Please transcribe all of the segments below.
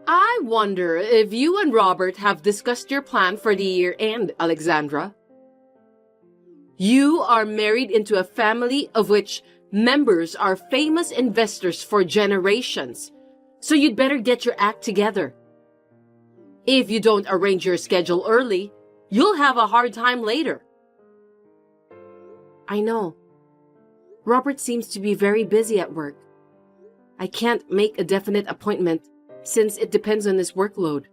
I wonder if you and Robert have discussed your plan for the year end, Alexandra. You are married into a family of which members are famous investors for generations, so you'd better get your act together. If you don't arrange your schedule early, you'll have a hard time later. I know. Robert seems to be very busy at work. I can't make a definite appointment since it depends on his workload.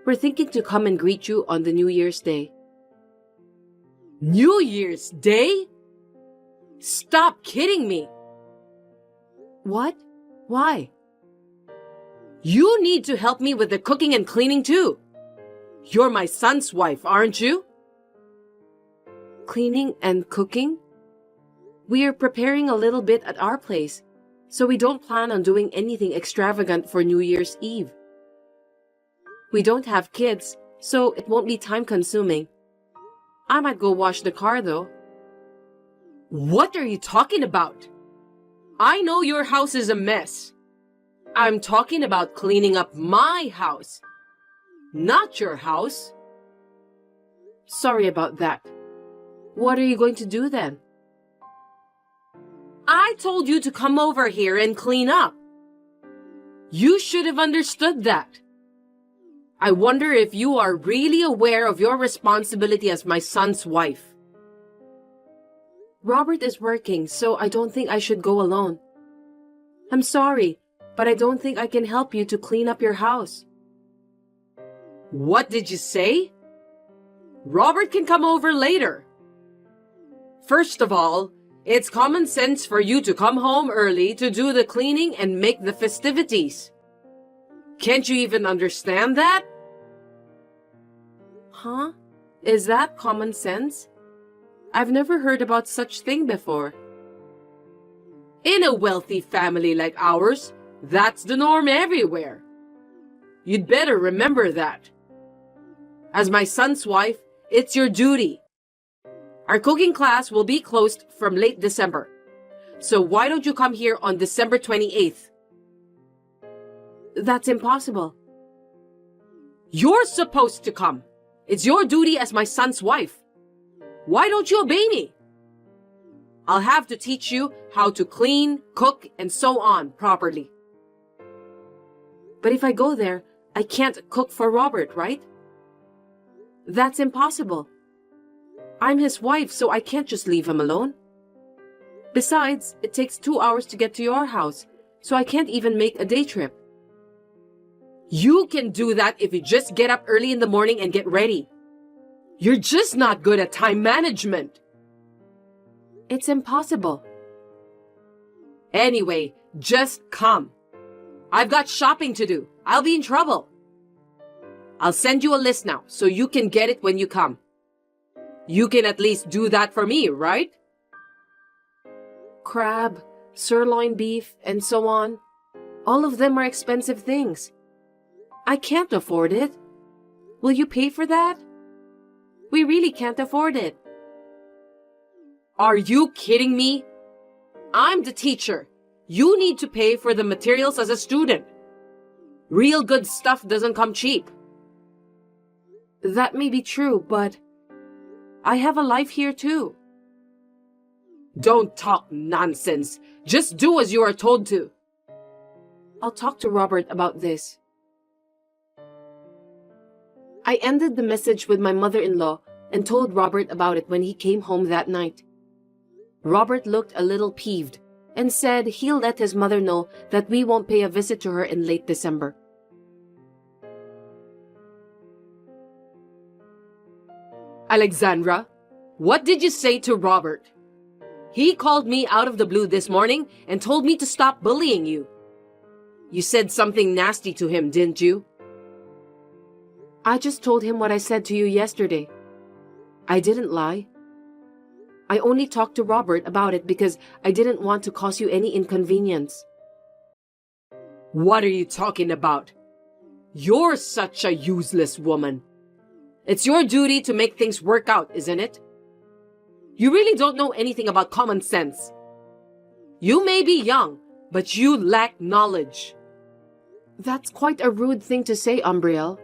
We're thinking to come and greet you on the New Year's Day. New Year's Day? Stop kidding me! What? Why? You need to help me with the cooking and cleaning too. You're my son's wife, aren't you? Cleaning and cooking? We are preparing a little bit at our place, so we don't plan on doing anything extravagant for New Year's Eve. We don't have kids, so it won't be time-consuming. I might go wash the car, though. What are you talking about? I know your house is a mess. I'm talking about cleaning up my house, not your house. Sorry about that. What are you going to do then? I told you to come over here and clean up. You should have understood that. I wonder if you are really aware of your responsibility as my son's wife. Robert is working, so I don't think I should go alone. I'm sorry, but I don't think I can help you to clean up your house. What did you say? Robert can come over later. First of all, it's common sense for you to come home early to do the cleaning and make the festivities. Can't you even understand that? Huh? Is that common sense? I've never heard about such thing before. In a wealthy family like ours, that's the norm everywhere. You'd better remember that. As my son's wife, it's your duty. Our cooking class will be closed from late December. So why don't you come here on December 28th? That's impossible. You're supposed to come. It's your duty as my son's wife. Why don't you obey me? I'll have to teach you how to clean, cook, and so on properly. But if I go there, I can't cook for Robert, right? That's impossible. I'm his wife, so I can't just leave him alone. Besides, it takes 2 hours to get to your house, so I can't even make a day trip. You can do that if you just get up early in the morning and get ready. You're just not good at time management. It's impossible. Anyway, just come. I've got shopping to do. I'll be in trouble. I'll send you a list now so you can get it when you come. You can at least do that for me, right? Crab, sirloin beef, and so on. All of them are expensive things. I can't afford it. Will you pay for that? We really can't afford it. Are you kidding me? I'm the teacher. You need to pay for the materials as a student. Real good stuff doesn't come cheap. That may be true, but I have a life here too. Don't talk nonsense. Just do as you are told to. I'll talk to Robert about this. I ended the message with my mother-in-law and told Robert about it when he came home that night. Robert looked a little peeved and said he'll let his mother know that we won't pay a visit to her in late December. Alexandra, what did you say to Robert? He called me out of the blue this morning and told me to stop bullying you. You said something nasty to him, didn't you? I just told him what I said to you yesterday. I didn't lie. I only talked to Robert about it because I didn't want to cause you any inconvenience. What are you talking about? You're such a useless woman. It's your duty to make things work out, isn't it? You really don't know anything about common sense. You may be young, but you lack knowledge. That's quite a rude thing to say, Umbriel.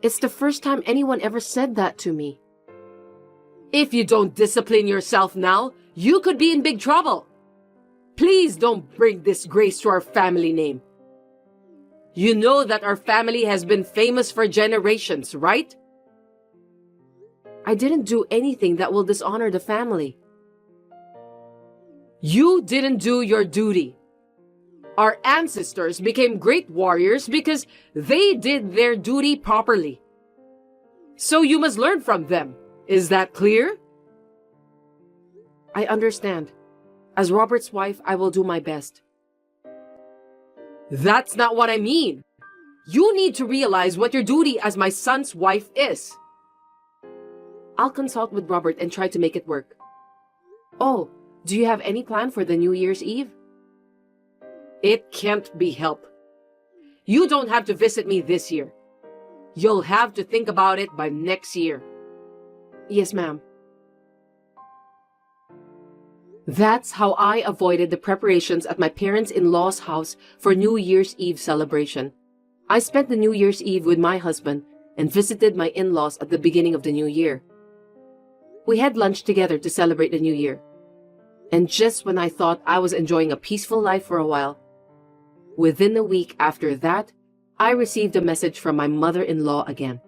It's the first time anyone ever said that to me. If you don't discipline yourself now, you could be in big trouble. Please don't bring disgrace to our family name. You know that our family has been famous for generations, right? I didn't do anything that will dishonor the family. You didn't do your duty. Our ancestors became great warriors because they did their duty properly. So you must learn from them. Is that clear? I understand. As Robert's wife, I will do my best. That's not what I mean. You need to realize what your duty as my son's wife is. I'll consult with Robert and try to make it work. Oh, do you have any plan for the New Year's Eve? It can't be helped. You don't have to visit me this year. You'll have to think about it by next year. Yes, ma'am. That's how I avoided the preparations at my parents-in-law's house for New Year's Eve celebration. I spent the New Year's Eve with my husband and visited my in-laws at the beginning of the new year. We had lunch together to celebrate the new year. And just when I thought I was enjoying a peaceful life for a while, within a week after that, I received a message from my mother-in-law again.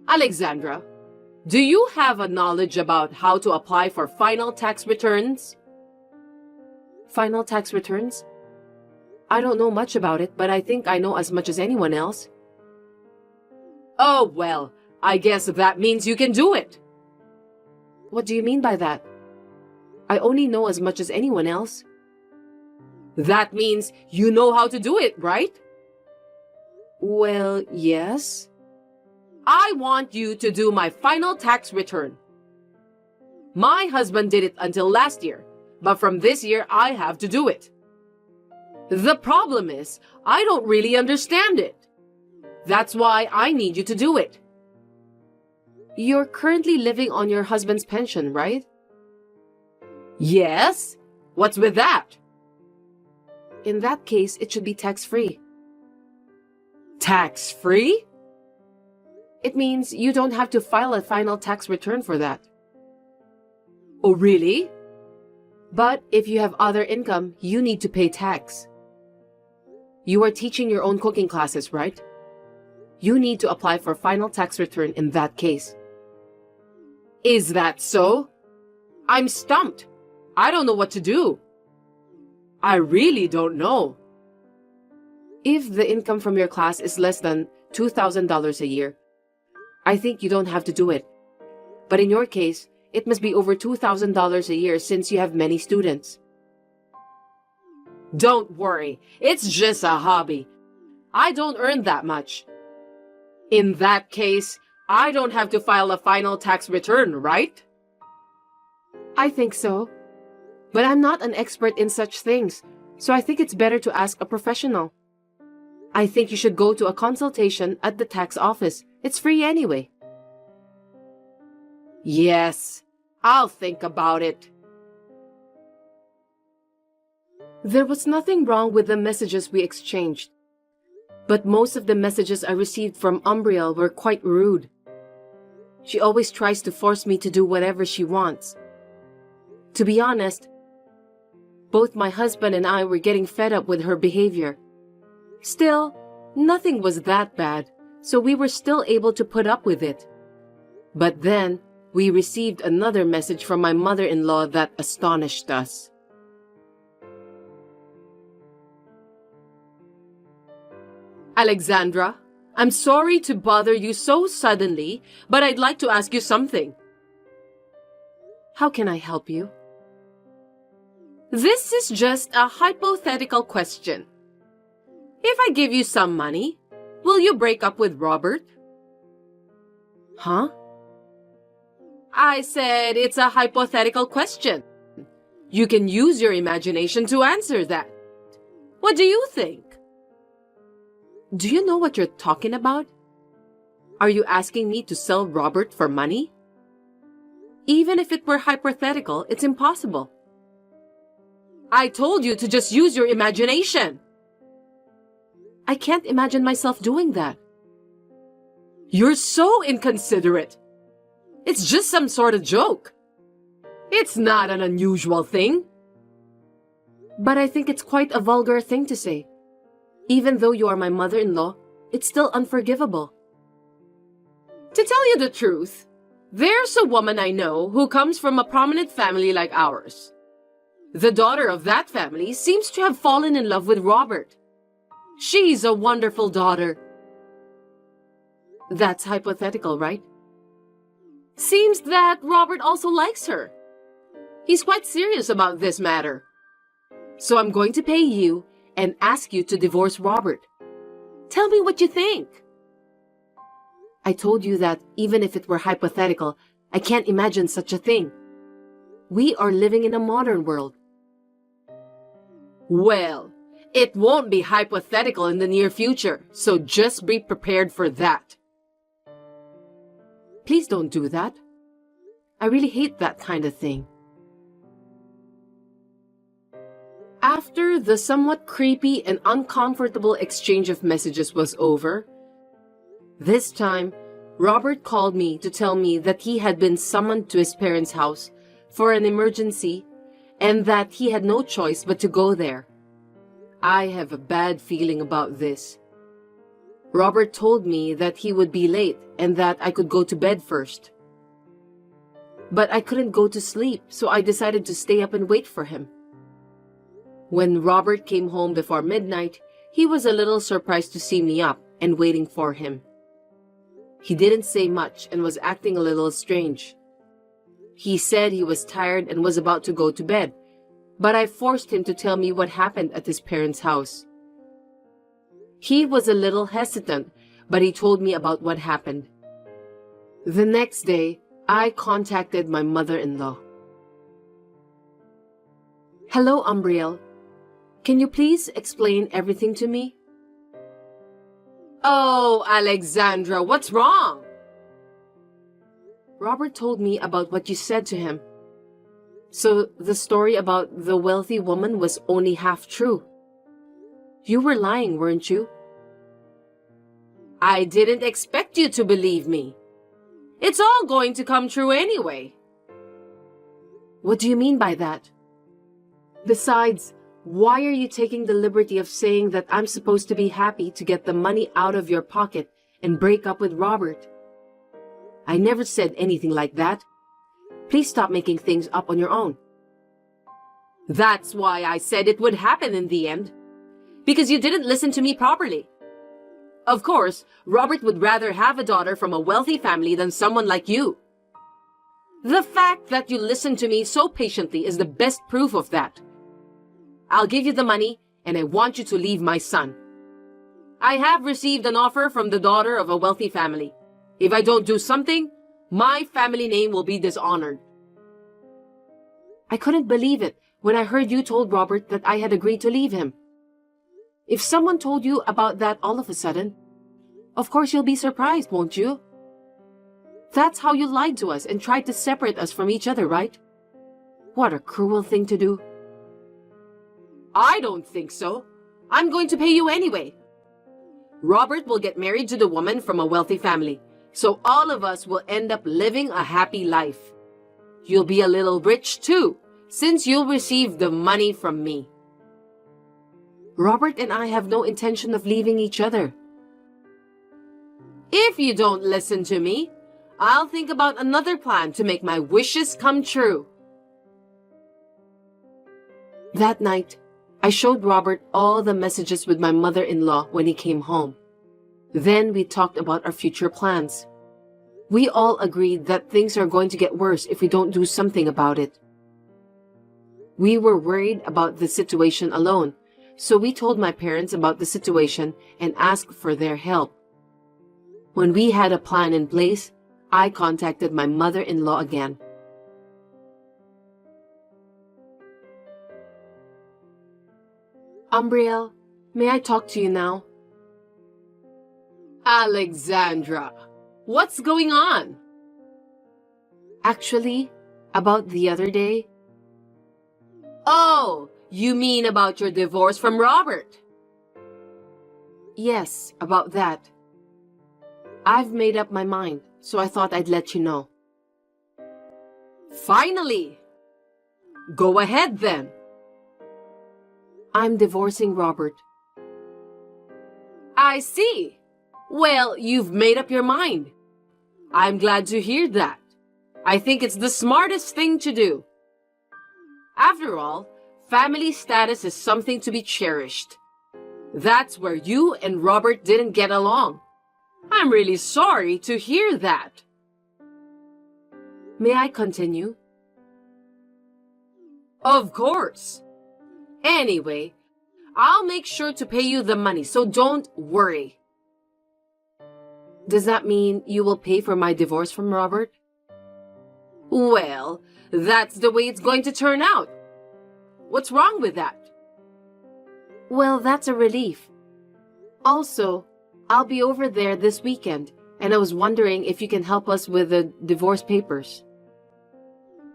Alexandra, do you have a knowledge about how to apply for final tax returns? Final tax returns? I don't know much about it, but I think I know as much as anyone else. Oh, well, I guess that means you can do it. What do you mean by that? I only know as much as anyone else. That means you know how to do it, right? Well, yes. I want you to do my final tax return. My husband did it until last year, but from this year I have to do it. The problem is, I don't really understand it. That's why I need you to do it. You're currently living on your husband's pension, right? Yes. What's with that? In that case, it should be tax-free. Tax-free? It means you don't have to file a final tax return for that. Oh, really? But if you have other income, you need to pay tax. You are teaching your own cooking classes, right? You need to apply for final tax return in that case. Is that so? I'm stumped. I don't know what to do. I really don't know. If the income from your class is less than $2,000 a year, I think you don't have to do it. But in your case, it must be over $2,000 a year since you have many students. Don't worry, it's just a hobby. I don't earn that much. In that case, I don't have to file a final tax return, right? I think so. But I'm not an expert in such things, so I think it's better to ask a professional. I think you should go to a consultation at the tax office. It's free anyway. Yes, I'll think about it. There was nothing wrong with the messages we exchanged. But most of the messages I received from Umbriel were quite rude. She always tries to force me to do whatever she wants. To be honest, both my husband and I were getting fed up with her behavior. Still, nothing was that bad, so we were still able to put up with it. But then, we received another message from my mother-in-law that astonished us. Alexandra, I'm sorry to bother you so suddenly, but I'd like to ask you something. How can I help you? This is just a hypothetical question. If I give you some money, will you break up with Robert? Huh? I said it's a hypothetical question. You can use your imagination to answer that. What do you think? Do you know what you're talking about? Are you asking me to sell Robert for money? Even if it were hypothetical, it's impossible. I told you to just use your imagination. I can't imagine myself doing that. You're so inconsiderate. It's just some sort of joke. It's not an unusual thing. But I think it's quite a vulgar thing to say. Even though you are my mother-in-law, it's still unforgivable. To tell you the truth, there's a woman I know who comes from a prominent family like ours. The daughter of that family seems to have fallen in love with Robert. She's a wonderful daughter. That's hypothetical, right? Seems that Robert also likes her. He's quite serious about this matter. So I'm going to pay you and ask you to divorce Robert. Tell me what you think. I told you that even if it were hypothetical, I can't imagine such a thing. We are living in a modern world. Well, it won't be hypothetical in the near future, so just be prepared for that. Please don't do that. I really hate that kind of thing. After the somewhat creepy and uncomfortable exchange of messages was over, this time, Robert called me to tell me that he had been summoned to his parents' house for an emergency and that he had no choice but to go there. I have a bad feeling about this. Robert told me that he would be late and that I could go to bed first. But I couldn't go to sleep, so I decided to stay up and wait for him. When Robert came home before midnight, he was a little surprised to see me up and waiting for him. He didn't say much and was acting a little strange. He said he was tired and was about to go to bed, but I forced him to tell me what happened at his parents' house. He was a little hesitant, but he told me about what happened. The next day, I contacted my mother-in-law. Hello, Umbriel. Can you please explain everything to me? Oh, Alexandra, what's wrong? Robert told me about what you said to him. So the story about the wealthy woman was only half true. You were lying, weren't you? I didn't expect you to believe me. It's all going to come true anyway. What do you mean by that? Besides, why are you taking the liberty of saying that I'm supposed to be happy to get the money out of your pocket and break up with Robert? I never said anything like that. Please stop making things up on your own. That's why I said it would happen in the end. Because you didn't listen to me properly. Of course, Robert would rather have a daughter from a wealthy family than someone like you. The fact that you listened to me so patiently is the best proof of that. I'll give you the money, and I want you to leave my son. I have received an offer from the daughter of a wealthy family. If I don't do something, my family name will be dishonored. I couldn't believe it when I heard you told Robert that I had agreed to leave him. If someone told you about that all of a sudden, of course you'll be surprised, won't you? That's how you lied to us and tried to separate us from each other, right? What a cruel thing to do. I don't think so. I'm going to pay you anyway. Robert will get married to the woman from a wealthy family, so all of us will end up living a happy life. You'll be a little rich too, since you'll receive the money from me. Robert and I have no intention of leaving each other. If you don't listen to me, I'll think about another plan to make my wishes come true. That night, I showed Robert all the messages with my mother-in-law when he came home. Then we talked about our future plans. We all agreed that things are going to get worse if we don't do something about it. We were worried about the situation alone, so we told my parents about the situation and asked for their help. When we had a plan in place, I contacted my mother-in-law again. Umbriel, may I talk to you now? Alexandra, what's going on? Actually, about the other day. Oh, You mean about your divorce from Robert? Yes, about that. I've made up my mind, so I thought I'd let you know. Finally! Go ahead then. I'm divorcing Robert. I see. Well, you've made up your mind. I'm glad to hear that. I think it's the smartest thing to do. After all, family status is something to be cherished. That's where you and Robert didn't get along. I'm really sorry to hear that. May I continue? Of course. Anyway, I'll make sure to pay you the money, so don't worry. Does that mean you will pay for my divorce from Robert? Well, that's the way it's going to turn out. What's wrong with that? Well, that's a relief. Also, I'll be over there this weekend, and I was wondering if you can help us with the divorce papers.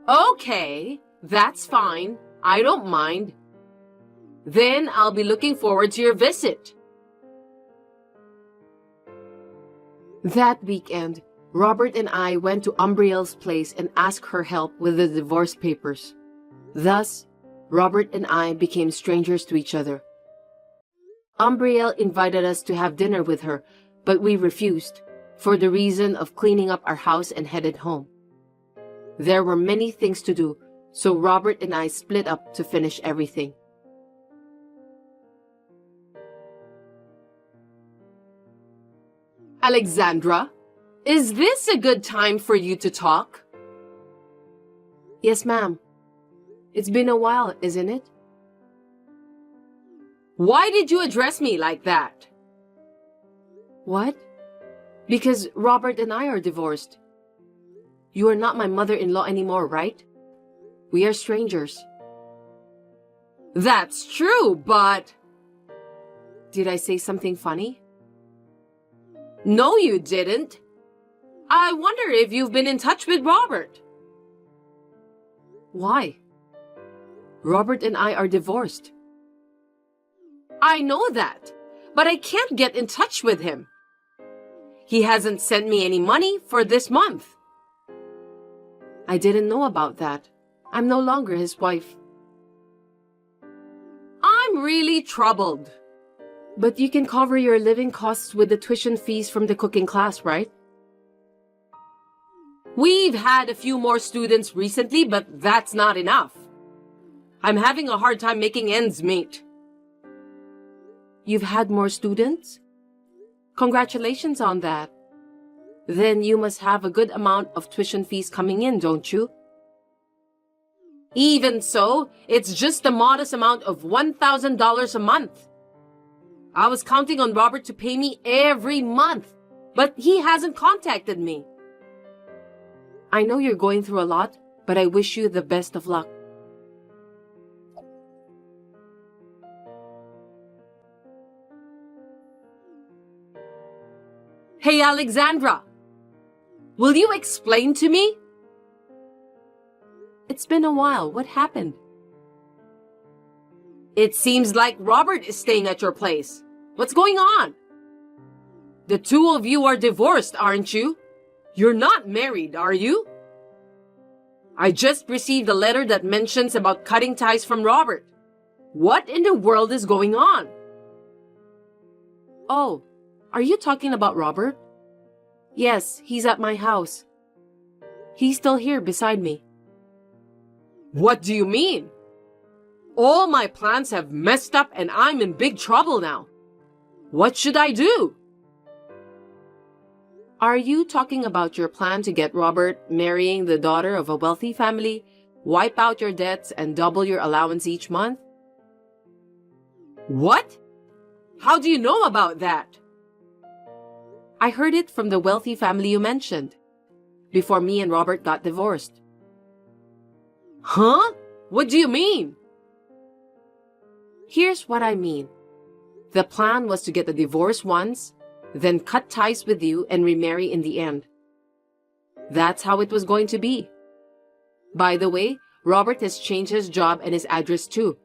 Okay, that's fine. I don't mind. Then I'll be looking forward to your visit. That weekend, Robert and I went to Umbriel's place and asked her help with the divorce papers. Thus, Robert and I became strangers to each other. Umbriel invited us to have dinner with her, but we refused, for the reason of cleaning up our house and headed home. There were many things to do, so Robert and I split up to finish everything. Alexandra, is this a good time for you to talk? Yes, ma'am. It's been a while, isn't it? Why did you address me like that? What? Because Robert and I are divorced. You are not my mother-in-law anymore, right? We are strangers. That's true, but... Did I say something funny? No, you didn't. I wonder if you've been in touch with Robert. Why? Robert and I are divorced. I know that, but I can't get in touch with him. He hasn't sent me any money for this month. I didn't know about that. I'm no longer his wife. I'm really troubled. But you can cover your living costs with the tuition fees from the cooking class, right? We've had a few more students recently, but that's not enough. I'm having a hard time making ends meet. You've had more students? Congratulations on that. Then you must have a good amount of tuition fees coming in, don't you? Even so, it's just a modest amount of $1,000 a month. I was counting on Robert to pay me every month, but he hasn't contacted me. I know you're going through a lot, but I wish you the best of luck. Hey, Alexandra! Will you explain to me? It's been a while. What happened? It seems like Robert is staying at your place. What's going on? The two of you are divorced, aren't you? You're not married, are you? I just received a letter that mentions about cutting ties from Robert. What in the world is going on? Oh, are you talking about Robert? Yes, he's at my house. He's still here beside me. What do you mean? All my plans have messed up and I'm in big trouble now. What should I do? Are you talking about your plan to get Robert marrying the daughter of a wealthy family, wipe out your debts, and double your allowance each month? What? How do you know about that? I heard it from the wealthy family you mentioned, before me and Robert got divorced. Huh? What do you mean? Here's what I mean. The plan was to get a divorce once, then cut ties with you and remarry in the end. That's how it was going to be. By the way, Robert has changed his job and his address too.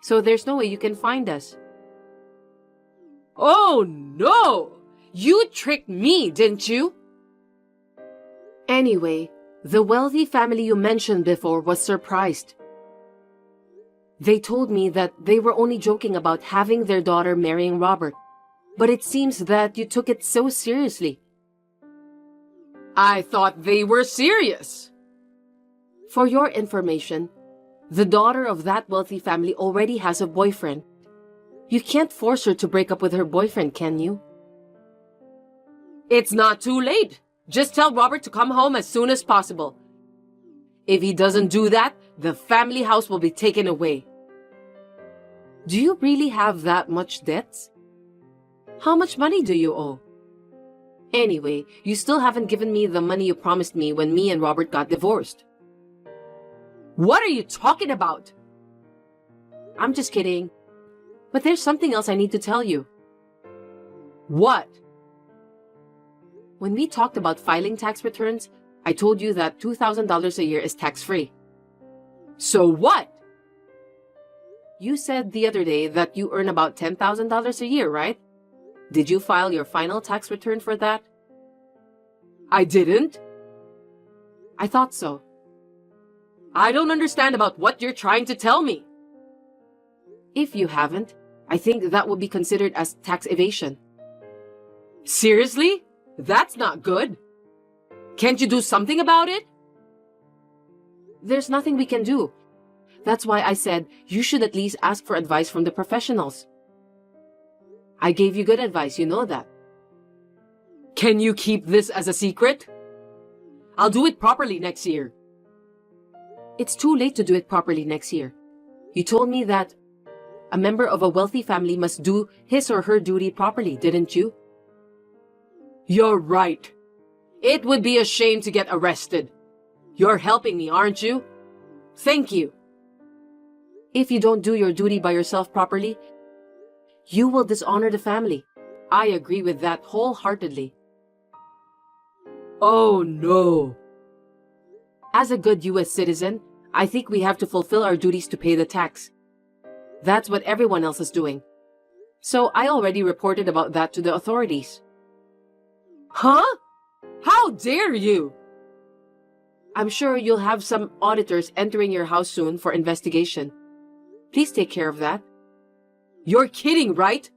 so there's no way you can find us. Oh no! You tricked me, didn't you? Anyway, the wealthy family you mentioned before was surprised. They told me that they were only joking about having their daughter marrying Robert, but it seems that you took it so seriously. I thought they were serious. For your information, the daughter of that wealthy family already has a boyfriend. You can't force her to break up with her boyfriend, can you? It's not too late. Just tell Robert to come home as soon as possible. If he doesn't do that, the family house will be taken away. Do you really have that much debts? How much money do you owe? Anyway, you still haven't given me the money you promised me when me and Robert got divorced. What are you talking about? I'm just kidding. But there's something else I need to tell you. What? When we talked about filing tax returns, I told you that $2,000 a year is tax-free. So what? You said the other day that you earn about $10,000 a year, right? Did you file your final tax return for that? I didn't. I thought so. I don't understand about what you're trying to tell me. If you haven't, I think that would be considered as tax evasion. Seriously? That's not good. Can't you do something about it? There's nothing we can do. That's why I said you should at least ask for advice from the professionals. I gave you good advice, you know that. Can you keep this as a secret? I'll do it properly next year. It's too late to do it properly next year. You told me that a member of a wealthy family must do his or her duty properly, didn't you? You're right. It would be a shame to get arrested. You're helping me, aren't you? Thank you. If you don't do your duty by yourself properly, you will dishonor the family. I agree with that wholeheartedly. Oh no. As a good U.S. citizen, I think we have to fulfill our duties to pay the tax. That's what everyone else is doing. So I already reported about that to the authorities. Huh? How dare you? I'm sure you'll have some auditors entering your house soon for investigation. Please take care of that. You're kidding, right?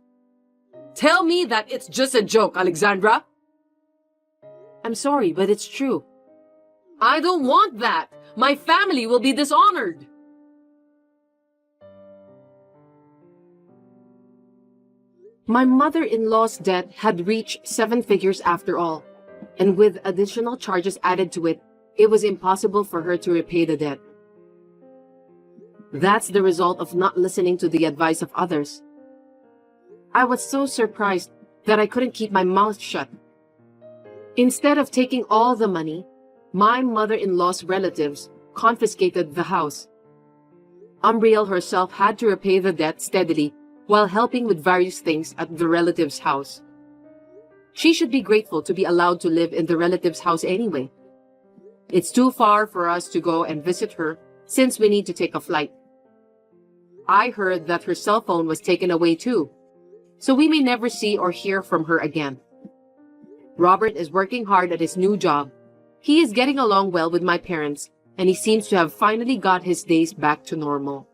Tell me that it's just a joke, Alexandra. I'm sorry, but it's true. I don't want that. My family will be dishonored. My mother-in-law's debt had reached 7 figures after all, and with additional charges added to it, it was impossible for her to repay the debt. That's the result of not listening to the advice of others. I was so surprised that I couldn't keep my mouth shut. Instead of taking all the money, my mother-in-law's relatives confiscated the house. Umbriel herself had to repay the debt steadily while helping with various things at the relative's house. She should be grateful to be allowed to live in the relative's house anyway. It's too far for us to go and visit her since we need to take a flight. I heard that her cell phone was taken away too, so we may never see or hear from her again. Robert is working hard at his new job. He is getting along well with my parents, and he seems to have finally got his days back to normal.